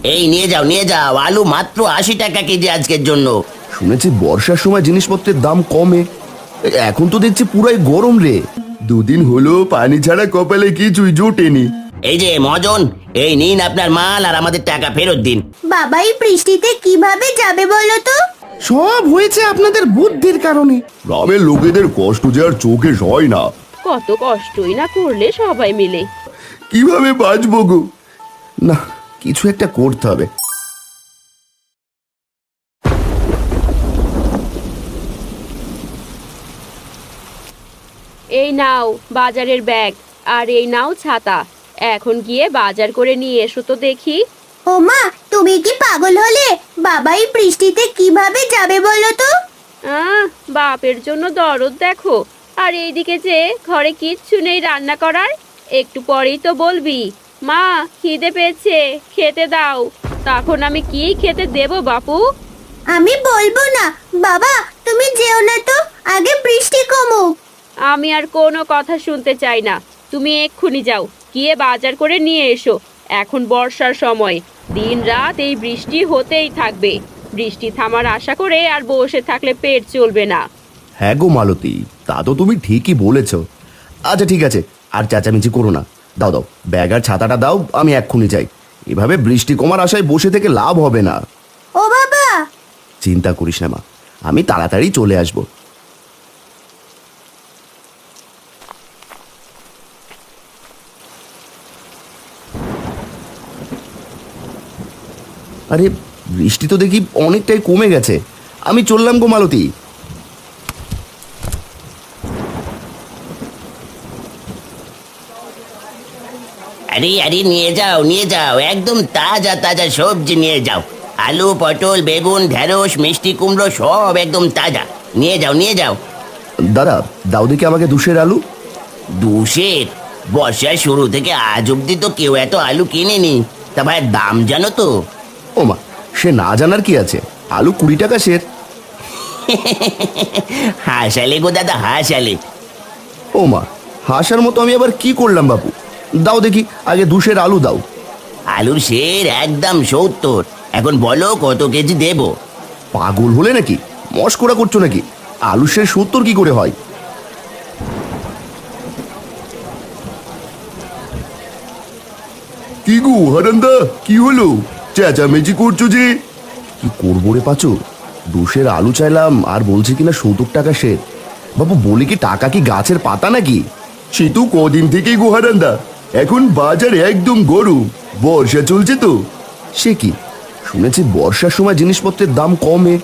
এই নিয়ে যাও নিয়ে যাও, আলু মাত্র 80 টাকা কেজি আজকের জন্য। শুনেছি বর্ষার সময় জিনিসপত্রের দাম কমে, এখন তো দেখছি পুরাই গরম রে। দুদিন হলো পানি ছাড়া কপালে কিছুই জোটেনি। এই যে মজন, এই নিন আপনার মাল আর আমাদের টাকা ফেরত দিন। বাবা এই বৃষ্টিতে কিভাবে যাবে বলো তো? সব হয়েছে আপনাদের বুদ্ধির কারণে। গ্রামের লোকেদের কষ্ট যে আর চোখে সয় না। কত কষ্টই না করলে সবাই মিলে। কিভাবে বাঁচবো গো? না, কিছু একটা করতে হবে। এই নাও বাজারের ব্যাগ, আর এই নাও ছাতা। এখন গিয়ে বাজার করে নিয়ে এসো তো দেখি। ও মা, তুমি কি পাগল হলে? বাবা এই বৃষ্টিতে কিভাবে যাবে বলো তো? বাপের জন্য দরদ দেখো। আর এইদিকে যে ঘরে কিচ্ছু নেই রান্না করার। একটু পরেই তো বলবি মা খিদে পেয়েছে, খেতে দাও। তখন আমি কি খেতে দেব বাপু? আমি বলবো না। বাবা তুমি যেও না তো, আগে বৃষ্টি কমুক। আমি আর কোনো কথা শুনতে চাই না। তুমি এক্ষুনি যাও, গিয়ে বাজার করে নিয়ে এসো। এখন বর্ষার সময়, দিন রাত এই বৃষ্টি হতেই থাকবে। বৃষ্টি থামার আশা করে আর বসে থাকলে পেট চলবে না। হ্যাঁ গো মালতী, তা তো তুমি ঠিকই বলেছ। আচ্ছা ঠিক আছে, আর চেঁচামেচি করো না। দাও দাও, ব্যাগ আর ছাতাটা দাও, আমি এক্ষুনি যাই। এভাবে বৃষ্টি কমার আশায় বসে থেকে লাভ হবে না। ও বাবা! চিন্তা করিস না মা, আমি তাড়াতাড়ি চলে আসবো। আরে বৃষ্টি তো দেখি অনেকটাই কমে গেছে। আমি চললাম গো মালতী। আরে আরে নিয়ে যাও নিয়ে যাও, একদম তাজা তাজা সবজি নিয়ে যাও। আলু, পটল, বেগুন, ঢেঁড়স, মিষ্টি কুমড়ো সব একদম তাজা। নিয়ে যাও নিয়ে যাও। দাদা দাও দেখি আমাকে 2 সের আলু। 2 সের? বর্ষার শুরু থেকে আজ অব্দি তো কেউ এত আলু কিনেনি। তা ভাই দাম জানো তো? ও মা, সে না জানার কি আছে, আলু 20 টাকা সের। হাসালে গো দাদা হাসালে। ও মা, হাসার মতো আমি আবার কি করলাম বাপু? দাও দেখি আগে 2 সের আলু দাও। আলুর সের একদম 70। এখন বলো কত কেজি দেব? পাগল হলে নাকি? মস্করা করছো নাকি? আলু সের 70 কি করে হয়? কি গো হারান্দা, কি হলো? চেঁচামেচি করছো যে? কি করবো রে পাচু, 2 সের আলু চাইলাম আর বলছে কিনা 70 টাকা সের। বাবু বলি কি, টাকা কি গাছের পাতা নাকি? সে তো কদিন থেকেই গো হারান্দা, এখন বাজার একদম গরম, বর্ষা চলছে তো। সে কি, শুনেছি বর্ষার সময় জিনিসপত্রের দাম কমে,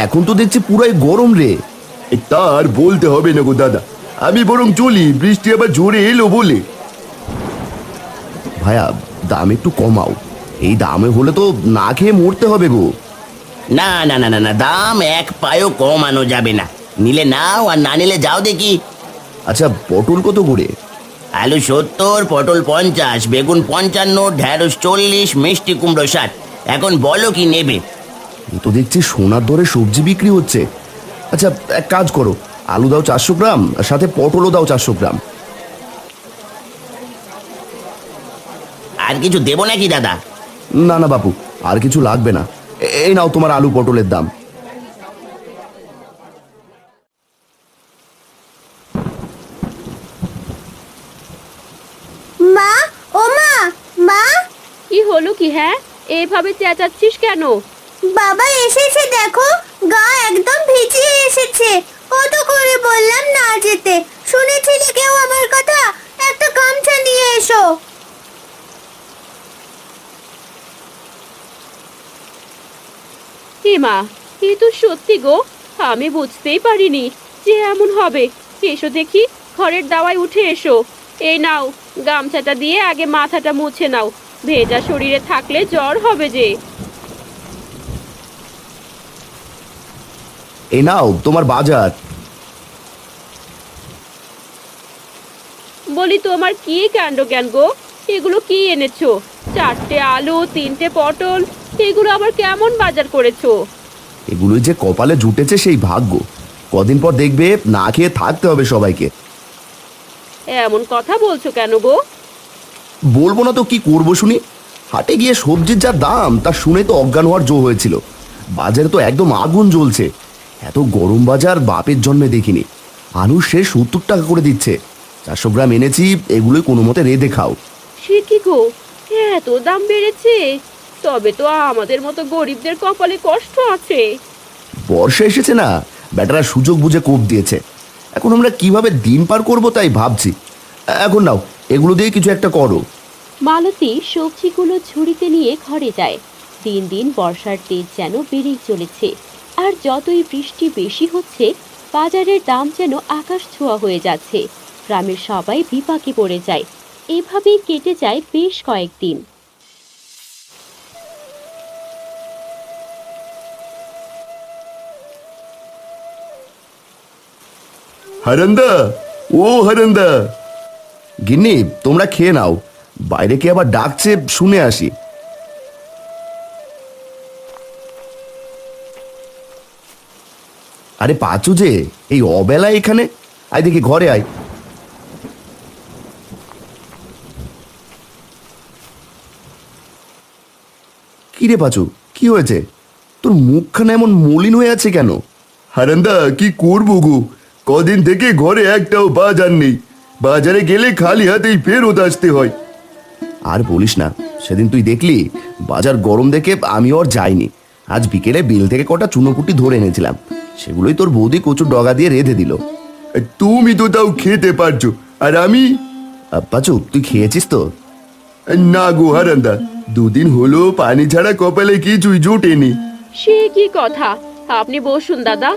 এখন তো দেখছি পুরাই গরম রে। তার বলতে হবে না গো দাদা, আমি বরং চলি, বৃষ্টি আবার জোরে এলো বলে। ভাইয়া দাম একটু কমাও, এই দামে হলে তো না খেয়ে মরতে হবে গো। না না না না না, দাম এক পায়ও কমানো যাবে না। নিলে নাও আর না নিলে যাও দেখি। আচ্ছা পটল কত করে? আলু 70, পটল 50, বেগুন 55, ঢেঁড়স 40, মিষ্টি কুমড়ো 60। এখন বলো কি নেবে? এ তো দেখছি সোনার দরে সবজি বিক্রি হচ্ছে। আচ্ছা এক কাজ করো, আলু দাও 400 গ্রাম, আর সাথে পটলও দাও 400 গ্রাম। আর কিছু দেবো নাকি দাদা? না না বাপু, আর কিছু লাগবে না। এই নাও তোমার আলু পটলের দাম। মা, ও মা, মা! কি হলো কি? হ্যাঁ, এইভাবে চেঁচাচ্ছিস কেন? বাবা এসেছে দেখো, গা একদম ভিজিয়ে এসেছে। কত করে বললাম না যেতে, শুনেছিলে কেউ আমার কথা? একটা গামছা নিয়ে এসো। হে মা, এ তো সত্যি গো। আমি বুঝতেই পারিনি যে এমন হবে। এসো দেখি, ঘরের দাওয়ায় উঠে এসো। এই নাও, গামছাটা দিয়ে আগে মাথাটা মুছে নাও। ভেজা শরীরে থাকলে জ্বর হবে যে। এই নাও তোমার বাজার। বলি তোমার কি কাণ্ড জ্ঞান গো? এগুলো কি এনেছো? 4টে আলু, 3টে পটল, এগুলো আবার কেমন বাজার করেছো? এগুলোই যে কপালে জুটেছে সেই ভাগ্য। কদিন পর দেখবে না খেয়ে থাকতে হবে সবাইকে। এমন কথা বলছো কেন গো? বলবো না তো কি করবো শুনি? হাটে গিয়ে সবজির যা দাম তা শুনে তো অজ্ঞান হওয়ার জো হয়েছিল। বাজারে তো একদম আগুন জ্বলছে। এত গরম বাজার বাপের জন্মে দেখিনি। আলু সে 70 টাকা করে দিচ্ছে। 400 গ্রাম এনেছি, এগুলোই কোনো মতে রেঁধে খাও। সে কি গো, এত দাম বেড়েছে? তবে তো আমাদের মতো গরিবদের কপালে কষ্ট আছে। বর্ষা এসেছে না, ব্যাটারা সুযোগ বুঝে কোপ দিয়েছে। এখন আমরা কিভাবে দিন পার করব তাই ভাবছি। এখন নাও, এগুলো দিয়ে কিছু একটা করো। মালতী সবজিগুলো ঝুড়িতে নিয়ে ঘরে যায়। দিন দিন বর্ষার তেজ যেন বেড়েই চলেছে, আর যতই বৃষ্টি বেশি হচ্ছে বাজারের দাম যেন আকাশ ছোঁয়া হয়ে যাচ্ছে। গ্রামের সবাই বিপাকে পড়ে যায়। এভাবেই কেটে যায় বেশ কয়েকদিন। হারান্দা, ও হারান্দা। গিন্নি, তোমরা খেয়ে নাও। বাইরে কে আবার ডাকছে, শুনে আসি। আরে পাঁচু যে, এই অবেলায় এখানে? আয় দেখি, ঘরে আয়। কি রে পাঁচু, কি হয়েছে? তোর মুখখানা এমন মলিন হয়ে আছে কেন? হারান্দা, কি করবো গো, কদিন থেকে ঘরে একটাও বাজার নেই। বাজারে গেলে খালি হাতেই ফেরত আসতে হয়। আর বলিস না, সেদিন তুই দেখলি বাজার গরম দেখে আমি আর যাইনি। আজ বিকেলে বিল থেকে কটা চুনোপুটি ধরে এনেছিলাম, সেগুলোই তোর বৌদি কচুর ডগা দিয়ে রেঁধে দিল। তুমি তো তাও খেতে পারছো, আর আমি? পাচু, তুই খেয়েছিস তো? না গো হারান্দা, দুদিন হলো পানি ছাড়া কপালে কিছুই জোটেনি। সে কি কথা? আপনি বসুন দাদা,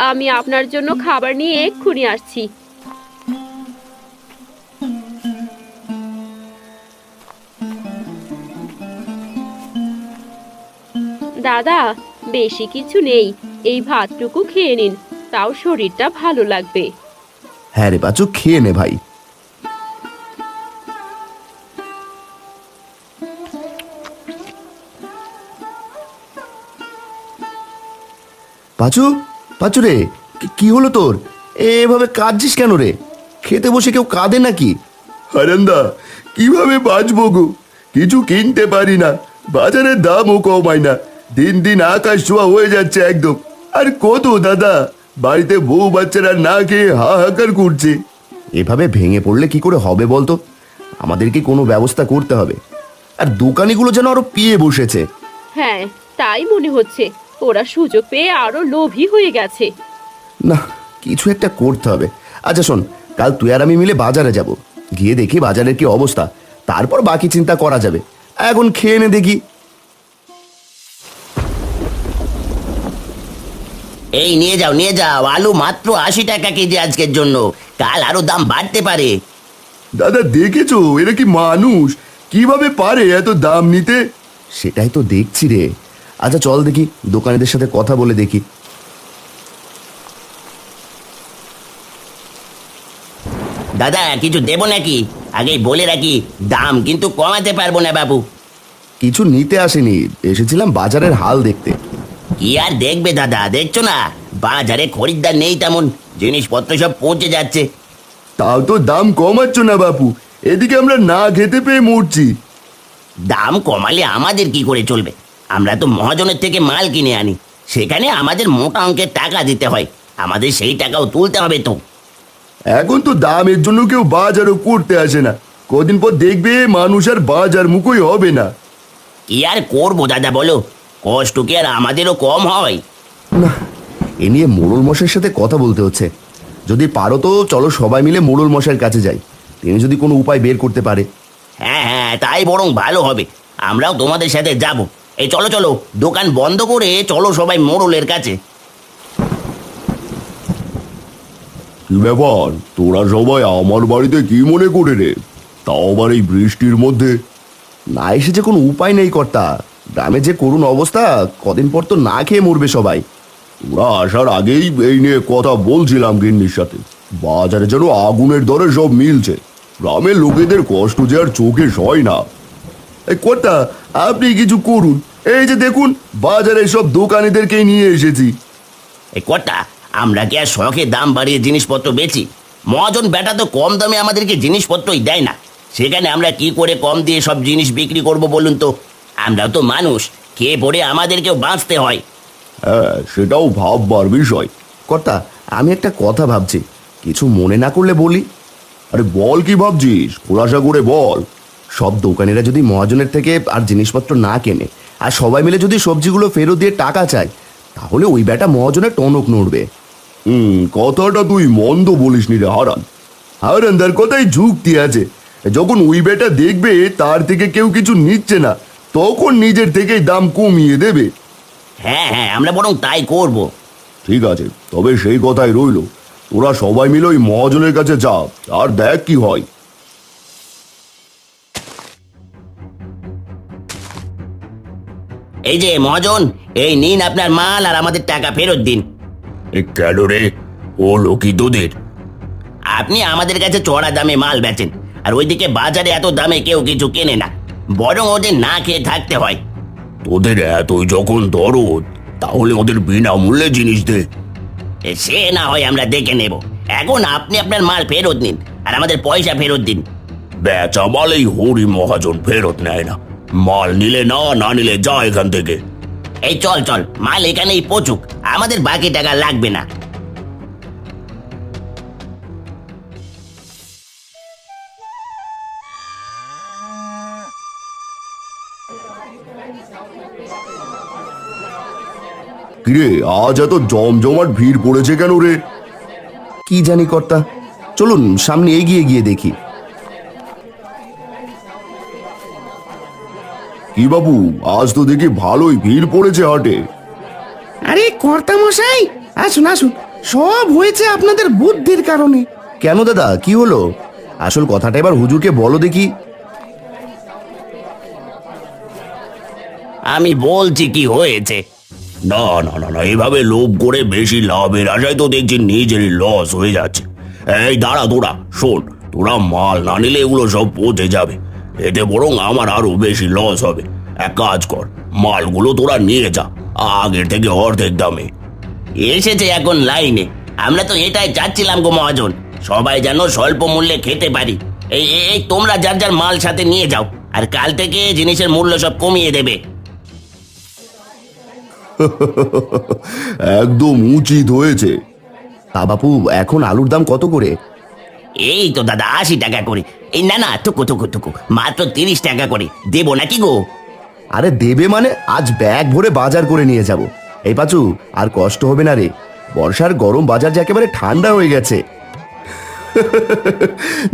আমি আপনার জন্য খাবার নিয়ে এক্ষুনি আসছি। দাদা, বেশি কিছু নেই, এই ভাতটুকু খেয়ে নিন, তাও শরীরটা ভালো লাগবে। হ্যাঁ রে পাচু, খেয়ে নে ভাই। পাচু, পাচু রে, কি হলো তোর? এভাবে কাঁদছিস কেন রে? খেতে বসে কেউ কাঁদে নাকি? হারান্দা, কিভাবে বাঁচবো গো, কিছু কিনতে পারি না, বাজারের দামও কমায় না, দিন দিন আকাশ ছোঁয়া হয়ে যাচ্ছে একদম। আর কত দাদা, বাড়িতে বউ বাচ্চারা না খেয়ে হাহাকার করছে। এভাবে ভেঙে পড়লে কি করে হবে বলতো? আমাদেরকে কোনো ব্যবস্থা করতে হবে। আর দোকানিগুলো যেন আরো পিয়ে বসেছে। হ্যাঁ, তাই মনে হচ্ছে, ওরা সুযোগ পেয়ে আরো লোভী হয়ে গেছে। না, কিছু একটা করতে হবে। আচ্ছা শোন, কাল তুই আর আমি মিলে বাজারে যাব, গিয়ে দেখি বাজারের কি অবস্থা, তারপর বাকি চিন্তা করা যাবে। এখন খেয়ে নে দেখি। এই নিয়ে যাও, নিয়ে যাও, আলু মাত্র 80 টাকা কেজি আজকের জন্য, কাল আরো দাম বাড়তে পারে। দাদা দেখেছো, এরা কি মানুষ? কিভাবে পারে এত দাম নিতে? সেটাই তো দেখছি রে। আচ্ছা চল দেখি, দোকানিদের সাথে কথা বলে দেখি। দাদা, কিছু দেবো নাকি? আগেই বলে রাখি, দাম কিন্তু কমাতে পারবো না বাবু। কিছু নিতে আসেনি, এসেছিলাম বাজারের হাল দেখতে। কি আর দেখবে দাদা, দেখছো না বাজারে খরিদ্দার নেই তেমন, জিনিসপত্র সব পচে যাচ্ছে। তাও তো দাম কমাচ্ছ না বাপু, এদিকে আমরা না খেতে পেয়ে মরছি। দাম কমালে আমাদের কি করে চলবে? আমরা তো মহাজনের থেকে মাল কিনে আনি, সেখানে আমাদের মোটা অঙ্কের টাকা দিতে হয়, আমাদের সেই টাকাও তুলতে হবে তো। এখন তো দামের জন্য কেউ বাজারও করতে আসে না, কদিন পর দেখবে মানুষ আর বাজার মুখই হবে না। কি আর করবো দাদা বলো, কষ্ট কি আর আমাদেরও কম হয়? না, এ নিয়ে মোড়ল মশাইয়ের সাথে কথা বলতে হচ্ছে। যদি পারো তো চলো সবাই মিলে মোড়ল মশাইয়ের কাছে যাই, তিনি যদি কোনো উপায় বের করতে পারে। হ্যাঁ হ্যাঁ, তাই বরং ভালো হবে, আমরাও তোমাদের সাথে যাব। এই চলো চলো, দোকান বন্ধ করে চলো সবাই মোড়লের কাছে। কি ব্যাপার, তোরা সবাই আমার বাড়িতে কি মনে করে রে? তাও আবার এই বৃষ্টির মধ্যে? না এসে যে কোনো উপায় নেই কর্তা, গ্রামে যে করুণ অবস্থা, কদিন পর তো না খেয়ে মরবে সবাই। ওরা আসার আগেই এই নিয়ে কথা বলছিলাম গিন্নির সাথে, বাজারে যেন আগুনের দরে সব মিলছে, গ্রামের লোকেদের কষ্ট যে আর চোখে সয় না। এই কর্তা, আপনি কিছু করুন, এই যে দেখুন বাজারে সব দোকানিদেরকেই নিয়ে এসেছি। এই কটা, আমরা কি আর শখে দাম বাড়িয়ে জিনিসপত্র বেচি? মহাজন বেটা তো কম দামে আমাদেরকে জিনিসপত্রই দেয় না, সেখানে আমরা কি করে কম দিয়ে সব জিনিস বিক্রি করব বলুন তো? আমরাও তো মানুষ, খেয়ে পড়ে আমাদেরকেও বাঁচতে হয়। হ্যাঁ, সেটাও ভাববার বিষয়। কর্তা, আমি একটা কথা ভাবছি, কিছু মনে না করলে বলি। আরে বল, কি ভাবছিস? খোলাসা করে বল। সব দোকানিরা যদি মহাজনের থেকে আর জিনিসপত্র না কেনে, আর সবাই মিলে যদি সবজিগুলো ফেরত দিয়ে টাকা চায়, তাহলে ওই বেটা মহাজনের টনক নড়বে। কথাটা তুই মন্দ বলিসনি রে হারান। হারান, তার কথাই যুক্তি আছে। যখন ওই বেটা দেখবে তার থেকে কেউ কিছু নিচ্ছে না, তখন নিজের থেকেই দাম কমিয়ে দেবে। হ্যাঁ হ্যাঁ, আমরা বরং তাই করব। ঠিক আছে, তবে সেই কথাই রইলো, তোরা সবাই মিলে ওই মহাজনের কাছে যা, আর দেখ কি হয়। এই যে মহাজন, এই নিন আপনার মাল আর আমাদের টাকা ফেরত দিন। কেন রে, ও লোকি তোদের? আপনি আমাদের কাছে চড়া দামে মাল বেচেন, আর ওইদিকে বাজারে এত দামে কেউ কিছু কেনে না, বরং ওদের না খেয়ে থাকতে হয়। তোদের এতই যখন দরদ, তাহলে ওদের বিনামূল্যে জিনিস দে। সে না হয় আমরা দেখে নেব, এখন আপনি আপনার মাল ফেরত নিন আর আমাদের পয়সা ফেরত দিন। বেচা মাল এই হরি মহাজন ফেরত নেয় না। মাল নিলে না, না নিলে যা এখান থেকে। এই চল চল, মাল এখানেই পচুক, আমাদের বাকি টাকা লাগবে না। কিরে, আজ এত জমজমাট ভিড় পড়েছে কেন রে? কি জানি কর্তা, চলুন সামনে এগিয়ে গিয়ে দেখি। কি বাবু, আজ তো দেখি ভালোই ভিড় পড়েছে হাটে। আরে কর্তা মশাই, আসুন আসুন, সব হয়েছে আপনাদের বুদ্ধির কারণে। কেন দাদা, কি হলো? আসল কথাটা এবার হুজুরকে বলো দেখি। আমি বলছি কি হয়েছে। না না না না, এভাবে লোভ করে বেশি লাভের আশায় তো দেখছি নিজেরই লস হয়ে যাচ্ছে। এই দাঁড়া, তোরা শোন, তোরা মাল না নিলে এগুলো সব পচে যাবে, এতে বরং আমার আরো বেশি লস হবে। এক কাজ কর, মালগুলো তোরা নিয়ে যা, আগের থেকে অর্ধেক দামে। এসেছে এখন লাইনে, আমরা তো এটাই চাচ্ছিলাম গো মহাজন, সবাই যেন স্বল্প মূল্যে খেতে পারি। এই এই- এই তোমরা যার যার মাল সাথে নিয়ে যাও, আর কাল থেকে জিনিসের মূল্য সব কমিয়ে দেবে। একদম উচিত হয়েছে। তা বাপু, এখন আলুর দাম কত করে? এই তো দাদা 80 টাকা করে। এই না না, টুকু টুকু টুকু, মাত্র 30 টাকা করে দেবো নাকি গো? আরে দেবে মানে, আজ ব্যাগ ভরে বাজার করে নিয়ে যাব। এই পাচু, আর কষ্ট হবে না রে, বর্ষার গরম বাজার যে একেবারে ঠান্ডা হয়ে গেছে।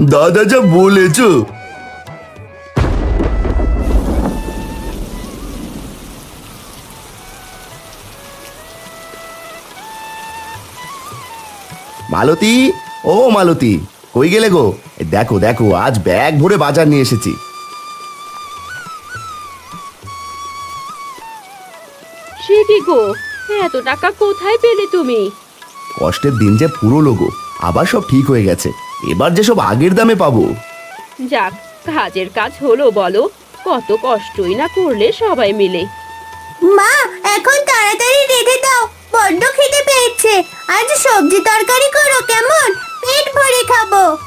দাদা যা বলেছ। মালতী, ও মালতী, কই গেলে গো? এই দেখো দেখো, আজ ব্যাগ ভরে বাজার নিয়ে এসেছি। সে কি গো, এত টাকা কোথায় পেলে তুমি? কষ্টের দিন যে পুরো লোগো, আবার সব ঠিক হয়ে গেছে, এবার যে সব আগের দামে পাবো। যাক, কাজের কাজ হলো বলো, কত কষ্টই না করলে সবাই মিলে। মা, এখন তাড়াতাড়ি রেঁধে দাও, বড্ড খেতে পেয়েছে। আজ সবজি তরকারি করো, কেমন? পেট ভরে খাবো।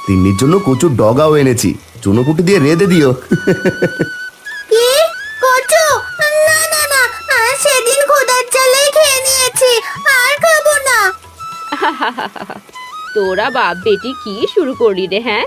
তিন্নির জন্য কচুর ডগাও এনেছি, চুনোপুটি দিয়ে রেঁধে দিও। কি কচু? না না না, সেদিন খোদার চালেই খেয়ে নিয়েছি, আর খাবো না। তোরা বাপ বেটি কি শুরু করলি রে, হ্যাঁ?